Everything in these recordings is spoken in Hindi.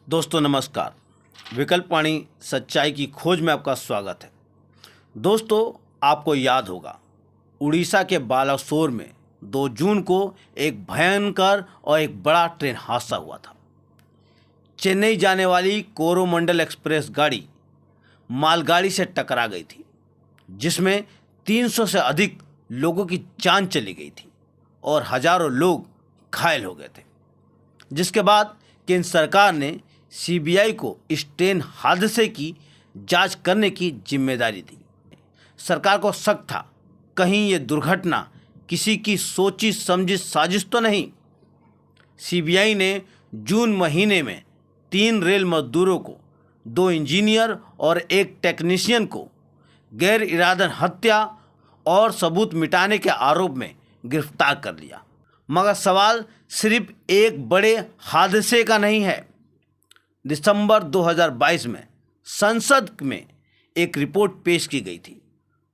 दोस्तों नमस्कार। विकल्पवाणी सच्चाई की खोज में आपका स्वागत है। दोस्तों, आपको याद होगा उड़ीसा के बालासोर में 2 जून को एक भयंकर और एक बड़ा ट्रेन हादसा हुआ था। चेन्नई जाने वाली कोरोमंडल एक्सप्रेस गाड़ी मालगाड़ी से टकरा गई थी, जिसमें 300 से अधिक लोगों की जान चली गई थी और हजारों लोग घायल हो गए थे। जिसके बाद केंद्र सरकार ने सीबीआई को इस ट्रेन हादसे की जांच करने की जिम्मेदारी दी। सरकार को शक था कहीं ये दुर्घटना किसी की सोची समझी साजिश तो नहीं। सीबीआई ने जून महीने में 3 रेल मजदूरों को, 2 इंजीनियर और 1 टेक्नीशियन को गैर इरादतन हत्या और सबूत मिटाने के आरोप में गिरफ्तार कर लिया। मगर सवाल सिर्फ एक बड़े हादसे का नहीं है। दिसंबर 2022 में संसद में एक रिपोर्ट पेश की गई थी।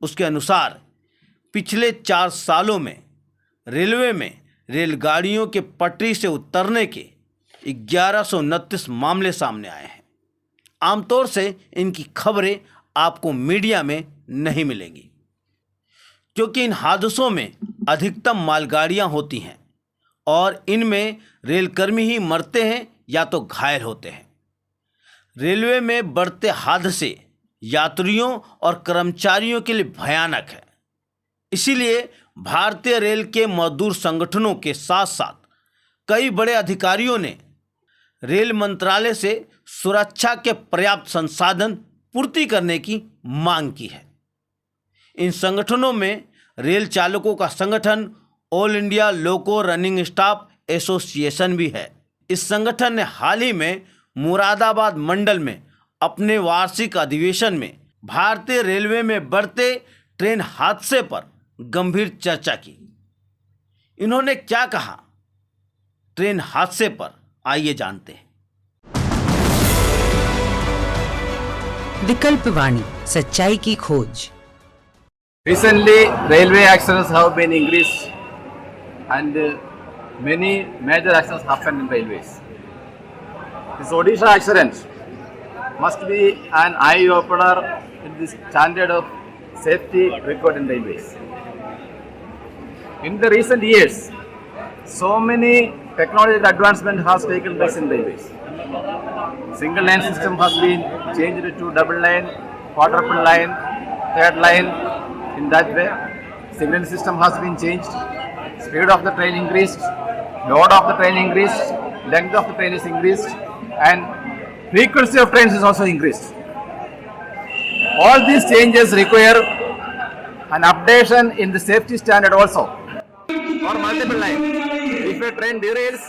उसके अनुसार पिछले 4 सालों में रेलवे में रेलगाड़ियों के पटरी से उतरने के 1129 मामले सामने आए हैं। आमतौर से इनकी खबरें आपको मीडिया में नहीं मिलेंगी, क्योंकि इन हादसों में अधिकतम मालगाड़ियां होती हैं और इनमें रेलकर्मी ही मरते हैं या तो घायल होते हैं। रेलवे में बढ़ते हादसे यात्रियों और कर्मचारियों के लिए भयानक है। इसीलिए भारतीय रेल के मजदूर संगठनों के साथ साथ कई बड़े अधिकारियों ने रेल मंत्रालय से सुरक्षा के पर्याप्त संसाधन पूर्ति करने की मांग की है। इन संगठनों में रेल चालकों का संगठन ऑल इंडिया लोको रनिंग स्टाफ एसोसिएशन भी है। इस संगठन ने हाल ही में मुरादाबाद मंडल में अपने वार्षिक अधिवेशन में भारतीय रेलवे में बढ़ते ट्रेन हादसे पर गंभीर चर्चा की। इन्होंने क्या कहा ट्रेन हादसे पर, आइए जानते हैं। विकल्पवाणी सच्चाई की खोज। Recently, railway accidents have been increased and many major accidents happen in railways. This Odisha accident must be an eye-opener in the standard of safety record in railways. In the recent years, so many technological advancement has taken place in railways. Single line system has been changed to double line, quadruple line, third line. In that way, signal system has been changed, speed of the train increased, load of the train increased, length of the train is increased, and frequency of trains is also increased. All these changes require an updation in the safety standard also for multiple lines. If a train derails,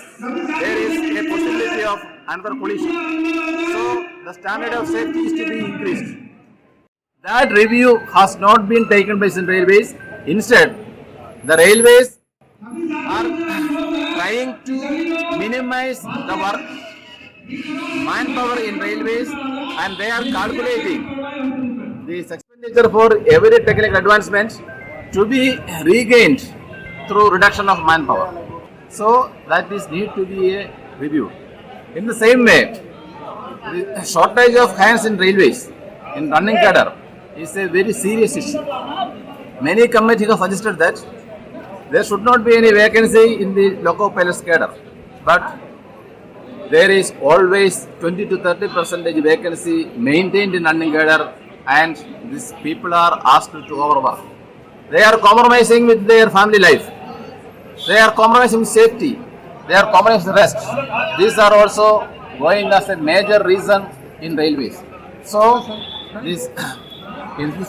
there is a possibility of another collision. So the standard of safety is to be increased. That review has not been taken place in railways. Instead, the railways are trying to minimize the work manpower in railways, and they are calculating the expenditure for every technical advancement to be regained through reduction of manpower. So that is need to be a review. In the same way, the shortage of hands in railways in running cadre is a very serious issue. Many committees have suggested that there should not be any vacancy in the loco pilots cadre, but there is always 20 to 30% vacancy maintained in running cadre, and these people are asked to overwork. They are compromising with their family life. They are compromising with safety. They are compromising with rest. These are also going as a major reason in railways. So,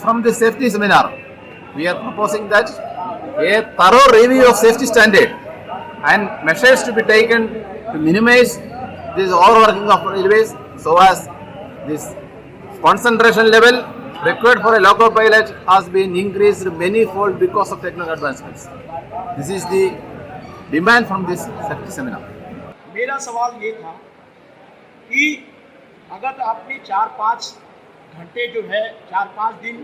from the safety seminar, we are proposing that a thorough review of safety standard and measures to be taken to minimize this overworking of railways, so as this concentration level required for a loco pilot has been increased many-fold because of technical advancements. This is the demand from this safety seminar. मेरा सवाल ये था कि अगर आपने 4-5 घंटे जो है 4-5 दिन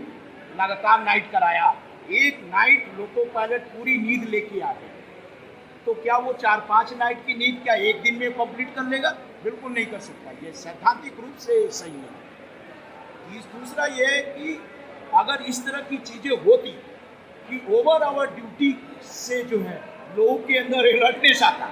लगातार नाइट कराया, एक नाइट लोको पायलट पूरी नींद लेके आ गए, तो क्या वो 4-5 नाइट की नींद क्या एक दिन में कंप्लीट कर लेगा? बिल्कुल नहीं कर सकता, ये सैद्धांतिक रूप से सही नहीं है। दूसरा ये है कि अगर इस तरह की चीज़ें होती कि ओवर आवर ड्यूटी से जो है लोगों के अंदर अलर्टनेस आता,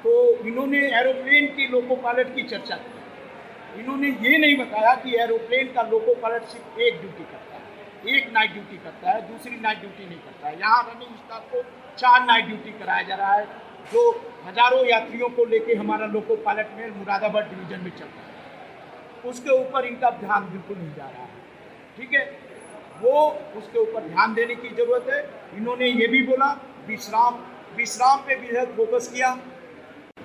तो इन्होंने एरोप्लेन की लोको पायलट की चर्चा की। इन्होंने ये नहीं बताया कि एरोप्लेन का लोको पायलट सिर्फ एक ड्यूटी करता है, एक नाइट ड्यूटी करता है, दूसरी नाइट ड्यूटी नहीं करता है। यहाँ रनिंग स्टाफ को 4 नाइट ड्यूटी कराया जा रहा है, जो हजारों यात्रियों को लेके हमारा loco pilot mail Moradabad division में चलता है। उसके ऊपर इनका ध्यान बिल्कुल नहीं जा रहा है, ठीक है, वो उसके ऊपर ध्यान देने की ज़रूरत है। इन्होंने ये भी बोला विश्राम पे भी फोकस किया।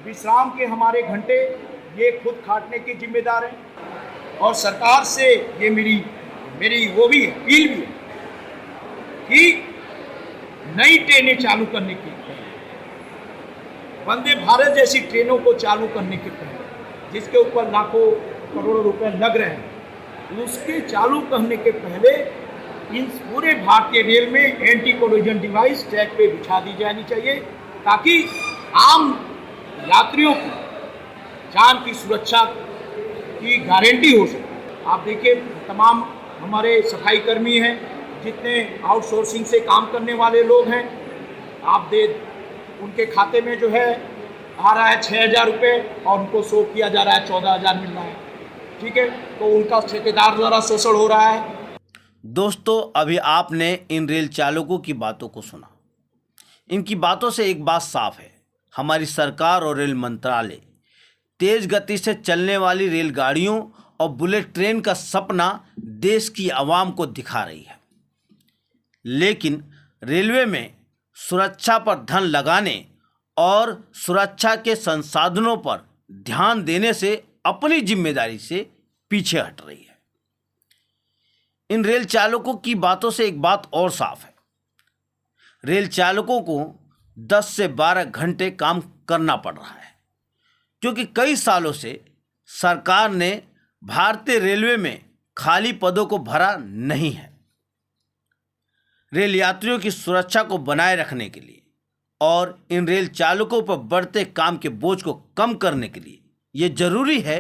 विश्राम के हमारे घंटे ये खुद काटने के जिम्मेदार हैं, और सरकार से ये मेरी वो भी है, अपील भी है कि नई ट्रेनें चालू करने के पहले, वंदे भारत जैसी ट्रेनों को चालू करने के पहले, जिसके ऊपर लाखों करोड़ों रुपए लग रहे हैं, उसके चालू करने के पहले इन पूरे भारतीय रेल में एंटी कोलिजन डिवाइस ट्रैक पे बिछा दी जानी चाहिए, ताकि आम यात्रियों की जान की सुरक्षा की गारंटी हो सके। आप देखिए, तमाम हमारे सफाई कर्मी हैं, जितने आउटसोर्सिंग से काम करने वाले लोग हैं, आप उनके खाते में जो है आ रहा है 6,000 रुपये, और उनको शो किया जा रहा है 14,000 मिल रहा है, ठीक है, तो उनका ठेकेदार द्वारा शोषण हो रहा है। दोस्तों, अभी आपने इन रेल चालकों की बातों को सुना। इनकी बातों से एक बात साफ है, हमारी सरकार और रेल मंत्रालय तेज गति से चलने वाली रेलगाड़ियों और बुलेट ट्रेन का सपना देश की आवाम को दिखा रही है, लेकिन रेलवे में सुरक्षा पर धन लगाने और सुरक्षा के संसाधनों पर ध्यान देने से अपनी जिम्मेदारी से पीछे हट रही है। इन रेल चालकों की बातों से एक बात और साफ है, रेल चालकों को 10 से 12 घंटे काम करना पड़ रहा है, क्योंकि कई सालों से सरकार ने भारतीय रेलवे में खाली पदों को भरा नहीं है। रेल यात्रियों की सुरक्षा को बनाए रखने के लिए और इन रेल चालकों पर बढ़ते काम के बोझ को कम करने के लिए ये जरूरी है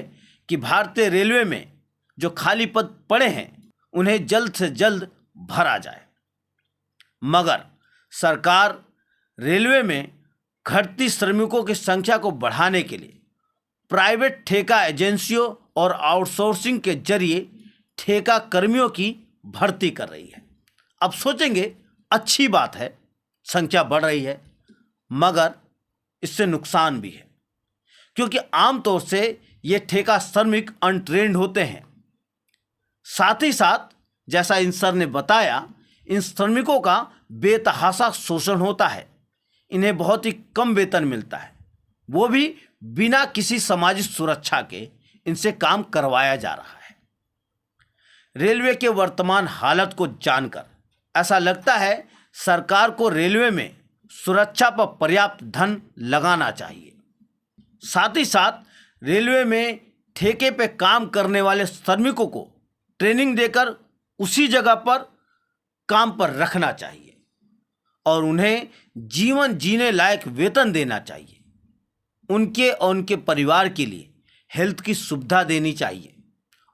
कि भारतीय रेलवे में जो खाली पद पड़े हैं उन्हें जल्द से जल्द भरा जाए। मगर सरकार रेलवे में घटती श्रमिकों की संख्या को बढ़ाने के लिए प्राइवेट ठेका एजेंसियों और आउटसोर्सिंग के जरिए ठेका कर्मियों की भर्ती कर रही है। अब सोचेंगे अच्छी बात है, संख्या बढ़ रही है, मगर इससे नुकसान भी है, क्योंकि आमतौर से ये ठेका श्रमिक अनट्रेंड होते हैं। साथ ही साथ जैसा इन सर ने बताया, इन श्रमिकों का बेतहाशा शोषण होता है, इन्हें बहुत ही कम वेतन मिलता है, वो भी बिना किसी सामाजिक सुरक्षा के इनसे काम करवाया जा रहा है। रेलवे के वर्तमान हालत को जानकर ऐसा लगता है सरकार को रेलवे में सुरक्षा पर पर्याप्त धन लगाना चाहिए। साथ ही साथ रेलवे में ठेके पे काम करने वाले श्रमिकों को ट्रेनिंग देकर उसी जगह पर काम पर रखना चाहिए और उन्हें जीवन जीने लायक वेतन देना चाहिए। उनके और उनके परिवार के लिए हेल्थ की सुविधा देनी चाहिए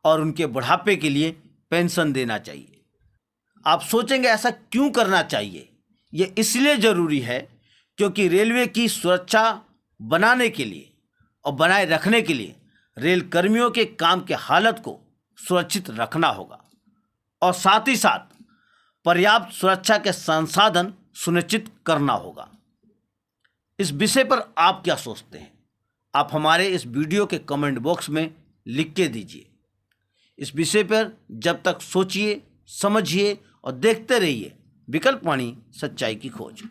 और उनके बुढ़ापे के लिए पेंशन देना चाहिए। आप सोचेंगे ऐसा क्यों करना चाहिए? ये इसलिए ज़रूरी है क्योंकि रेलवे की सुरक्षा बनाने के लिए और बनाए रखने के लिए रेल कर्मियों के काम के हालत को सुरक्षित रखना होगा और साथ ही साथ पर्याप्त सुरक्षा के संसाधन सुनिश्चित करना होगा। इस विषय पर आप क्या सोचते हैं? आप हमारे इस वीडियो के कमेंट बॉक्स में लिख के दीजिए। इस विषय पर जब तक सोचिए, समझिए और देखते रहिए विकल्प वाणी, सच्चाई की खोज।